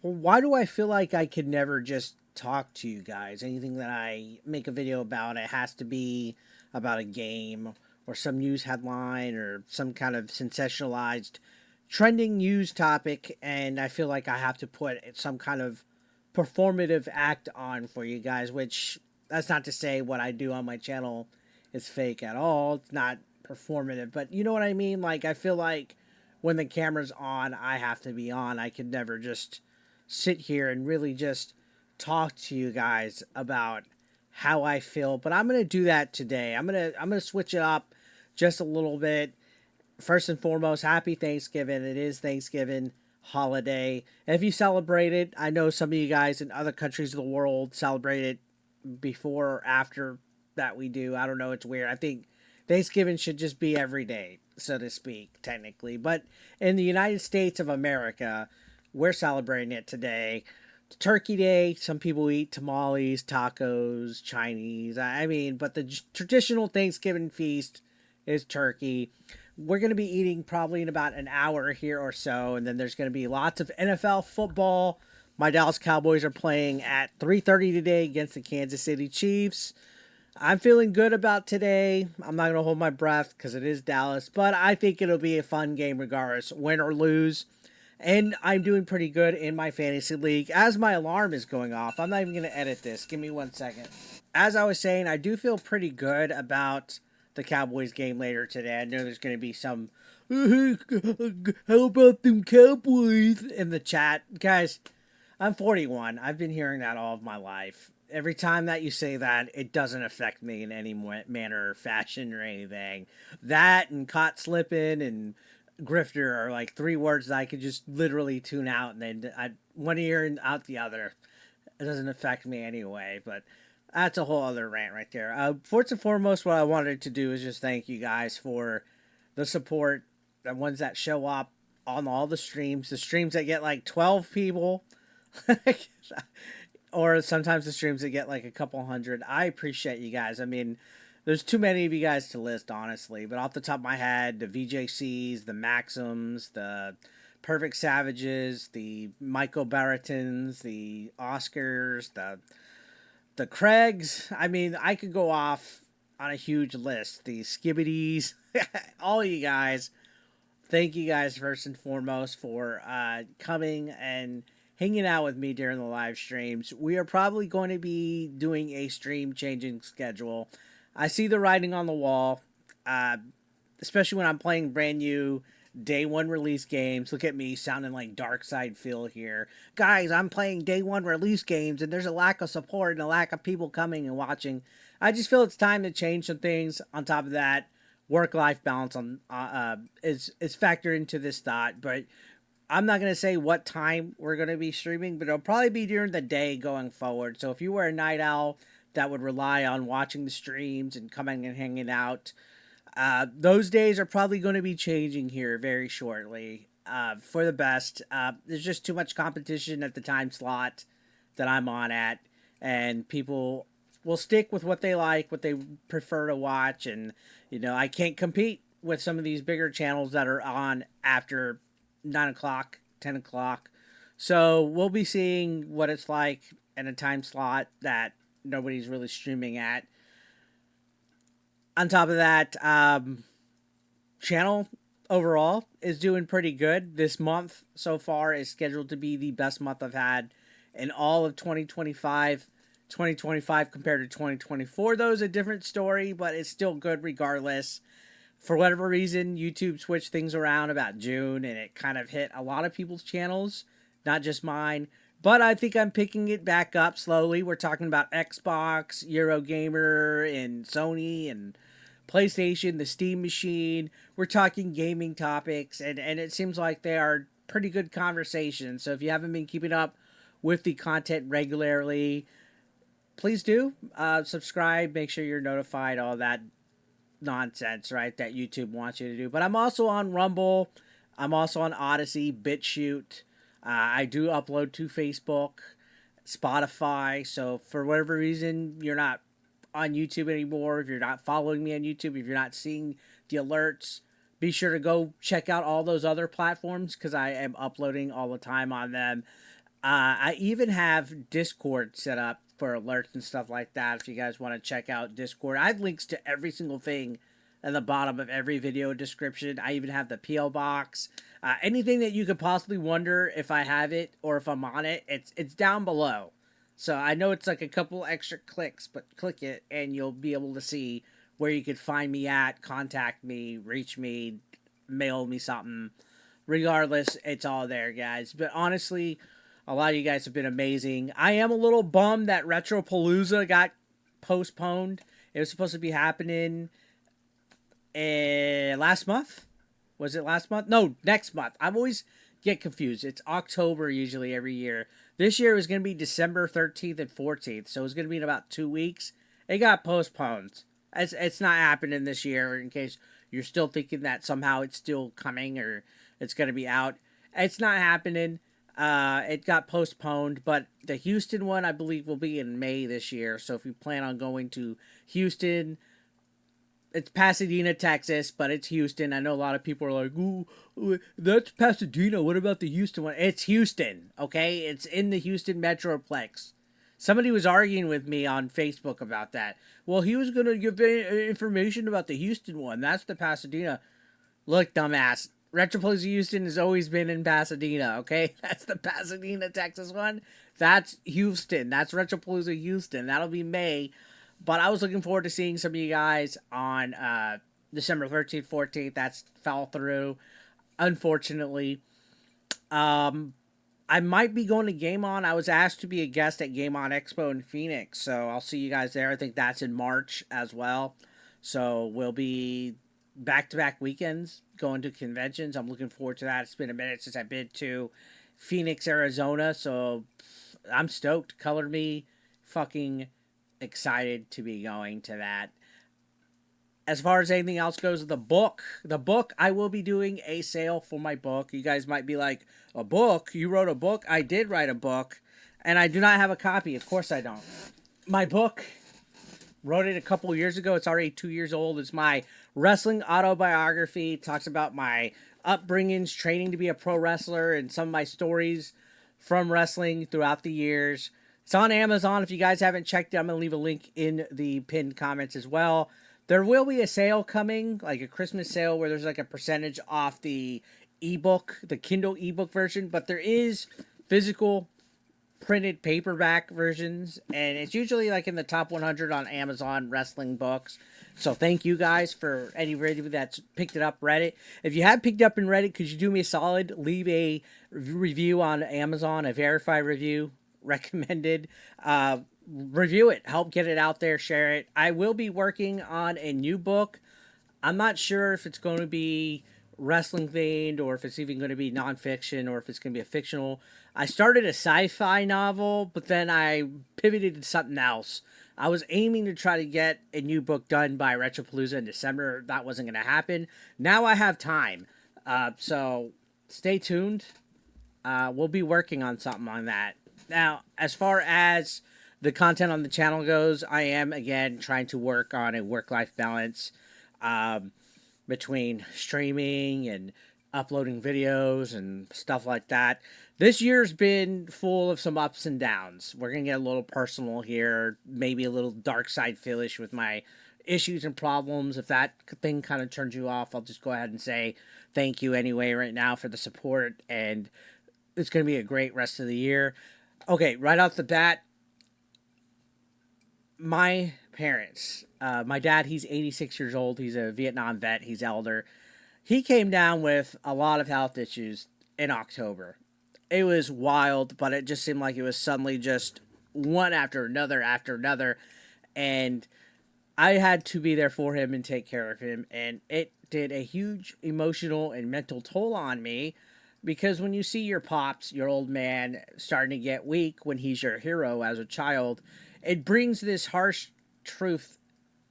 Well, why do I feel like I could never just talk to you guys? Anything that I make a video about, it has to be about a game or some news headline or some kind of sensationalized trending news topic. And I feel like I have to put some kind of performative act on for you guys, which that's not to say what I do on my channel is fake at all. It's not performative, but you know what I mean? Like, I feel like when the camera's on, I have to be on. I could never just sit here and really just talk to you guys about how I feel. But I'm gonna do that today. I'm gonna switch it up just a little bit. First and foremost, happy Thanksgiving. It is Thanksgiving holiday. And if you celebrate it, I know some of you guys in other countries of the world celebrate it before or after that we do. I don't know. It's weird. I think Thanksgiving should just be every day, so to speak, technically. But in the United States of America, we're celebrating it today. It's Turkey Day. Some people eat tamales, tacos, Chinese. I mean, but the traditional Thanksgiving feast is turkey. We're going to be eating probably in about an hour here or so, and then there's going to be lots of NFL football. My Dallas Cowboys are playing at 3:30 today against the Kansas City Chiefs. I'm feeling good about today. I'm not going to hold my breath because it is Dallas, but I think it'll be a fun game regardless, win or lose. And I'm doing pretty good in my fantasy league. As my alarm is going off, I'm not even going to edit this. Give me 1 second. As I was saying, I do feel pretty good about the Cowboys game later today. I know there's going to be some, how about them Cowboys in the chat. Guys, I'm 41. I've been hearing that all of my life. Every time that you say that, it doesn't affect me in any manner or fashion or anything. That and caught slipping and grifter are like three words that I could just literally tune out and then one ear and out the other. It doesn't affect me anyway, but that's a whole other rant right there. First and foremost, what I wanted to do is just thank you guys for the support, the ones that show up on all the streams that get like 12 people, or sometimes the streams that get like a couple hundred. I appreciate you guys. I mean, there's too many of you guys to list, honestly. But off the top of my head, the VJCs, the Maxims, the Perfect Savages, the Michael Baratons, the Oscars, the Craigs. I mean, I could go off on a huge list. The Skibbities, all you guys. Thank you guys first and foremost for coming and hanging out with me during the live streams. We are probably going to be doing a stream changing schedule. I see the writing on the wall, uh, especially when I'm playing brand new day one release games. Look at me sounding like Dark Side Phil here. Guys, I'm playing day one release games and there's a lack of support and a lack of people coming and watching. I just feel it's time to change some things. On top of that, work life balance is factored into this thought, but I'm not going to say what time we're going to be streaming, but it'll probably be during the day going forward. So if you were a night owl that would rely on watching the streams and coming and hanging out, those days are probably going to be changing here very shortly for the best. There's just too much competition at the time slot that I'm on at, and people will stick with what they like, what they prefer to watch, and I can't compete with some of these bigger channels that are on after 9 o'clock, 10 o'clock. So we'll be seeing what it's like in a time slot that nobody's really streaming at. On top of that, channel overall is doing pretty good. This month so far is scheduled to be the best month I've had in all of 2025. 2025 compared to 2024, though, is a different story, but it's still good regardless. For whatever reason, YouTube switched things around about June, and it kind of hit a lot of people's channels, not just mine. But I think I'm picking it back up slowly. We're talking about Xbox, Eurogamer, and Sony, and PlayStation, the Steam machine. We're talking gaming topics, and it seems like they are pretty good conversations. So if you haven't been keeping up with the content regularly, please do subscribe. Make sure you're notified, all that nonsense, right, that YouTube wants you to do. But I'm also on Rumble. I'm also on Odyssey, BitChute. I do upload to Facebook, Spotify. So for whatever reason you're not on YouTube anymore, if you're not following me on YouTube, if you're not seeing the alerts, be sure to go check out all those other platforms because I am uploading all the time on them. I even have Discord set up for alerts and stuff like that. If you guys want to check out Discord, I have links to every single thing at the bottom of every video description. I even have the PO box. Anything that you could possibly wonder if I have it or if I'm on it, it's down below. So I know it's like a couple extra clicks, but click it and you'll be able to see where you could find me at, contact me, reach me, mail me something. Regardless, it's all there, guys. But honestly, a lot of you guys have been amazing. I am a little bummed that Retropalooza got postponed. It was supposed to be happening last month. Was it last month? No, next month. I'm always get confused. It's October usually every year. This year it was going to be December 13th and 14th, so it was going to be in about 2 weeks. It got postponed. It's not happening this year, in case you're still thinking that somehow it's still coming or it's going to be out. It's not happening. It got postponed, but the Houston one, I believe, will be in May this year. So if you plan on going to Houston, it's Pasadena, Texas, but it's Houston. I know a lot of people are like, "Ooh, that's Pasadena. What about the Houston one?" It's Houston, okay? It's in the Houston Metroplex. Somebody was arguing with me on Facebook about that. Well, he was going to give information about the Houston one. That's the Pasadena. Look, dumbass. Retropalooza Houston has always been in Pasadena, okay? That's the Pasadena, Texas one. That's Houston. That's Retropalooza Houston. That'll be May. But I was looking forward to seeing some of you guys on December 13th, 14th. That's fell through, unfortunately. I might be going to Game On. I was asked to be a guest at Game On Expo in Phoenix, so I'll see you guys there. I think that's in March as well. So we'll be back-to-back weekends going to conventions. I'm looking forward to that. It's been a minute since I've been to Phoenix, Arizona, so I'm stoked. Color me fucking excited to be going to that. As far as anything else goes, the book, I will be doing a sale for my book. You guys might be like, a book? You wrote a book? I did write a book, and I do not have a copy. Of course I don't. My book, wrote it a couple years ago. It's already 2 years old. It's my wrestling autobiography. It talks about my upbringings, training to be a pro wrestler, and some of my stories from wrestling throughout the years. It's on Amazon. If you guys haven't checked it, I'm going to leave a link in the pinned comments as well. There will be a sale coming, like a Christmas sale, where there's like a percentage off the ebook, the Kindle ebook version, but there is physical printed paperback versions, and it's usually like in the top 100 on Amazon wrestling books. So thank you guys for anybody that's picked it up, read it. If you have picked up and read it, could you do me a solid? Leave a review on Amazon, a verified review, recommended. Review it, help get it out there, share it. I will be working on a new book. I'm not sure if it's going to be wrestling themed or if it's even going to be nonfiction or if it's going to be a fictional. I started a sci-fi novel, but then I pivoted to something else. I was aiming to try to get a new book done by Retropalooza in December. That wasn't going to happen. Now I have time. So stay tuned. We'll be working on something on that. Now, as far as the content on the channel goes, I am, again, trying to work on a work-life balance between streaming and uploading videos and stuff like that. This year's been full of some ups and downs. We're going to get a little personal here, maybe a little dark side feelish with my issues and problems. If that thing kind of turns you off, I'll just go ahead and say thank you anyway right now for the support, and it's going to be a great rest of the year. Okay, right off the bat, my parents, my dad, he's 86 years old. He's a Vietnam vet. He's elder. He came down with a lot of health issues in October. It was wild, but it just seemed like it was suddenly just one after another. And I had to be there for him and take care of him. And it did a huge emotional and mental toll on me, because when you see your pops, your old man, starting to get weak when he's your hero as a child, it brings this harsh truth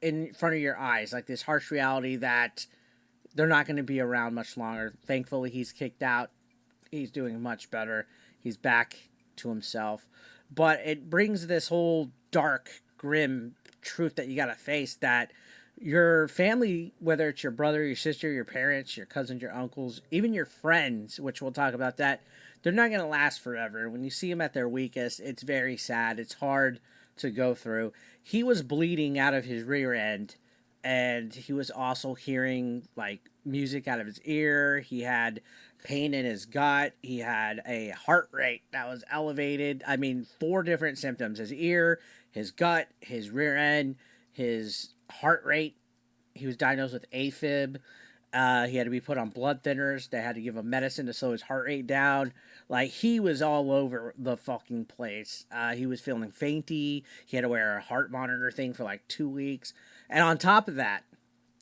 in front of your eyes, like this harsh reality that they're not going to be around much longer. Thankfully, he's kicked out. He's doing much better. He's back to himself. But it brings this whole dark, grim truth that you got to face, that your family, whether it's your brother, your sister, your parents, your cousins, your uncles, even your friends, which we'll talk about that, they're not going to last forever. When you see them at their weakest, it's very sad. It's hard to go through. He was bleeding out of his rear end, and he was also hearing like music out of his ear. He had pain in his gut. He had a heart rate that was elevated. I mean, four different symptoms: his ear, his gut, his rear end, his heart rate. He was diagnosed with AFib. He had to be put on blood thinners. They had to give him medicine to slow his heart rate down. Like, he was all over the fucking place. He was feeling fainty. He had to wear a heart monitor thing for like 2 weeks. And on top of that,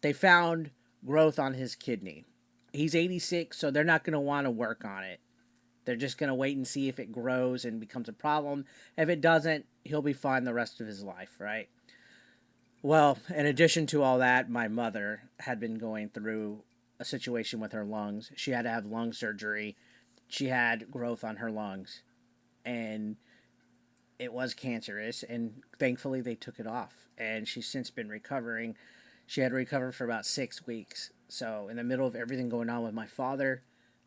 they found growth on his kidney. He's 86, so they're not going to want to work on it. They're just going to wait and see if it grows and becomes a problem. If it doesn't, he'll be fine the rest of his life, right? Well, in addition to all that, my mother had been going through a situation with her lungs. She had to have lung surgery. She had growth on her lungs, and it was cancerous, and thankfully they took it off, and she's since been recovering. She had to recover for about 6 weeks. So in the middle of everything going on with my father,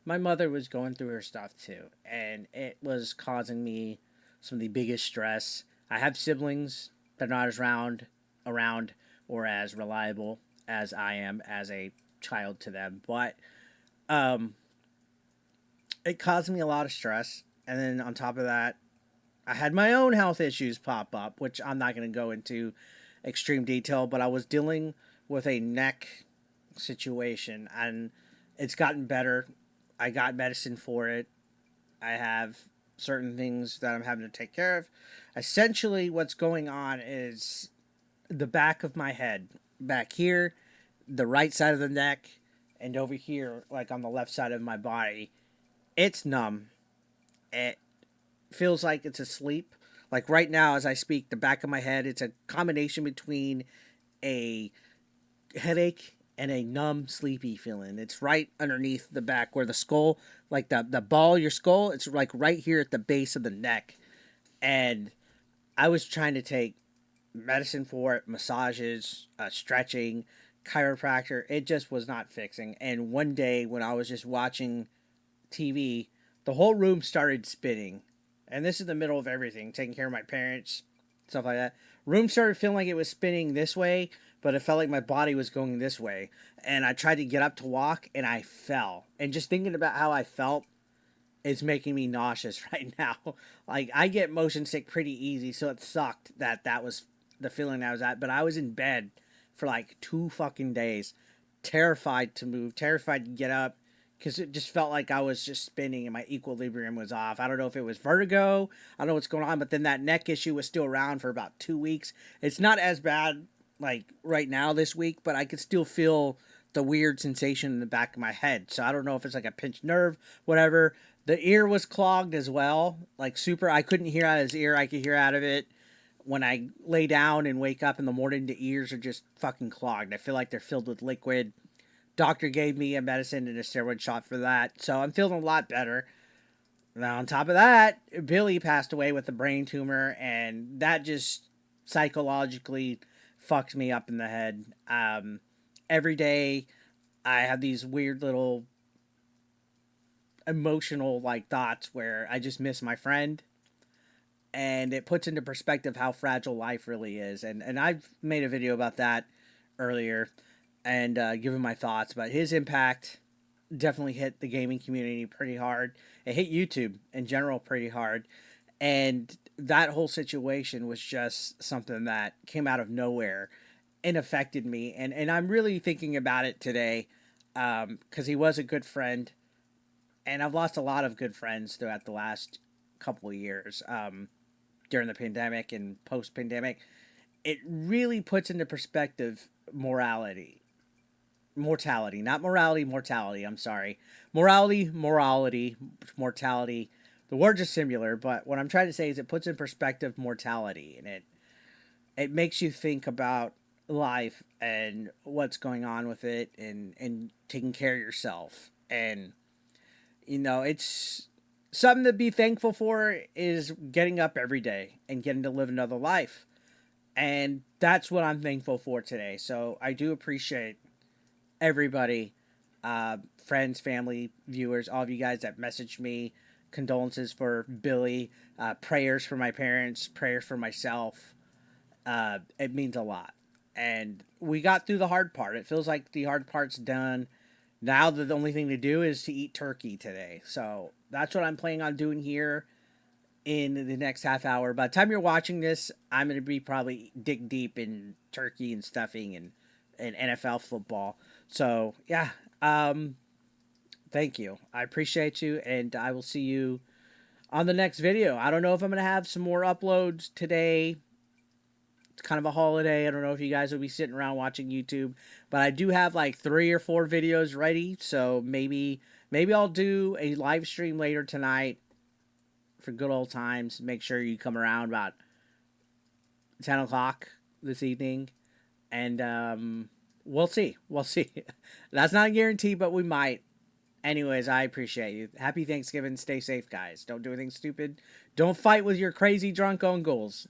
my mother was going through her stuff too, and it was causing me some of the biggest stress. I have siblings. They're not as around or as reliable as I am as a child to them, but it caused me a lot of stress. And then on top of that, I had my own health issues pop up, which I'm not going to go into extreme detail, but I was dealing with a neck situation, and it's gotten better. I got medicine for it. I have certain things that I'm having to take care of. Essentially, what's going on is the back of my head, back here, the right side of the neck, and over here, like on the left side of my body, it's numb. It feels like it's asleep. Like right now, as I speak, the back of my head, it's a combination between a headache and a numb, sleepy feeling. It's right underneath the back where the skull, like the ball of your skull, it's like right here at the base of the neck. And I was trying to take medicine for it, massages, stretching, chiropractor. It just was not fixing. And one day when I was just watching TV, the whole room started spinning. And this is the middle of everything, taking care of my parents, stuff like that. Room started feeling like it was spinning this way, but it felt like my body was going this way. And I tried to get up to walk, and I fell. And just thinking about how I felt is making me nauseous right now. Like, I get motion sick pretty easy, so it sucked that that was the feeling I was at. But I was in bed for like 2 fucking days, terrified to move, terrified to get up, because it just felt like I was just spinning and my equilibrium was off. I don't know if it was vertigo. I don't know what's going on, but then that neck issue was still around for about 2 weeks. It's not as bad like right now this week, but I could still feel the weird sensation in the back of my head. So I don't know if it's like a pinched nerve, whatever. The ear was clogged as well, like super. I couldn't hear out of his ear. I could hear out of it. When I lay down and wake up in the morning, the ears are just fucking clogged. I feel like they're filled with liquid. Doctor gave me a medicine and a steroid shot for that, so I'm feeling a lot better. Now, on top of that, Billy passed away with a brain tumor, and that just psychologically fucked me up in the head. Every day, I have these weird little emotional like thoughts where I just miss my friend, and it puts into perspective how fragile life really is. And I've made a video about that earlier and given my thoughts, but his impact definitely hit the gaming community pretty hard. It hit YouTube in general pretty hard. And that whole situation was just something that came out of nowhere and affected me. And I'm really thinking about it today because he was a good friend. And I've lost a lot of good friends throughout the last couple of years during the pandemic and post-pandemic. It really puts into perspective mortality, not morality, mortality. I'm sorry. Morality, mortality. The words are similar, but what I'm trying to say is it puts in perspective mortality, and it makes you think about life and what's going on with it, and taking care of yourself. And you know, it's something to be thankful for is getting up every day and getting to live another life. And that's what I'm thankful for today. So I do appreciate everybody, friends, family, viewers, all of you guys that messaged me condolences for Billy, prayers for my parents, prayers for myself. It means a lot. And we got through the hard part. It feels like the hard part's done. Now the only thing to do is to eat turkey today. So that's what I'm planning on doing here in the next half hour. By the time you're watching this, I'm going to be probably dig deep in turkey and stuffing and NFL football. So yeah, thank you. I appreciate you, and I will see you on the next video. I don't know if I'm going to have some more uploads today. It's kind of a holiday. I don't know if you guys will be sitting around watching YouTube, but I do have like 3 or 4 videos ready. So maybe I'll do a live stream later tonight for good old times. Make sure you come around about 10 o'clock this evening, and we'll see. We'll see. That's not a guarantee, but we might. Anyways, I appreciate you. Happy Thanksgiving. Stay safe, guys. Don't do anything stupid. Don't fight with your crazy drunk uncles.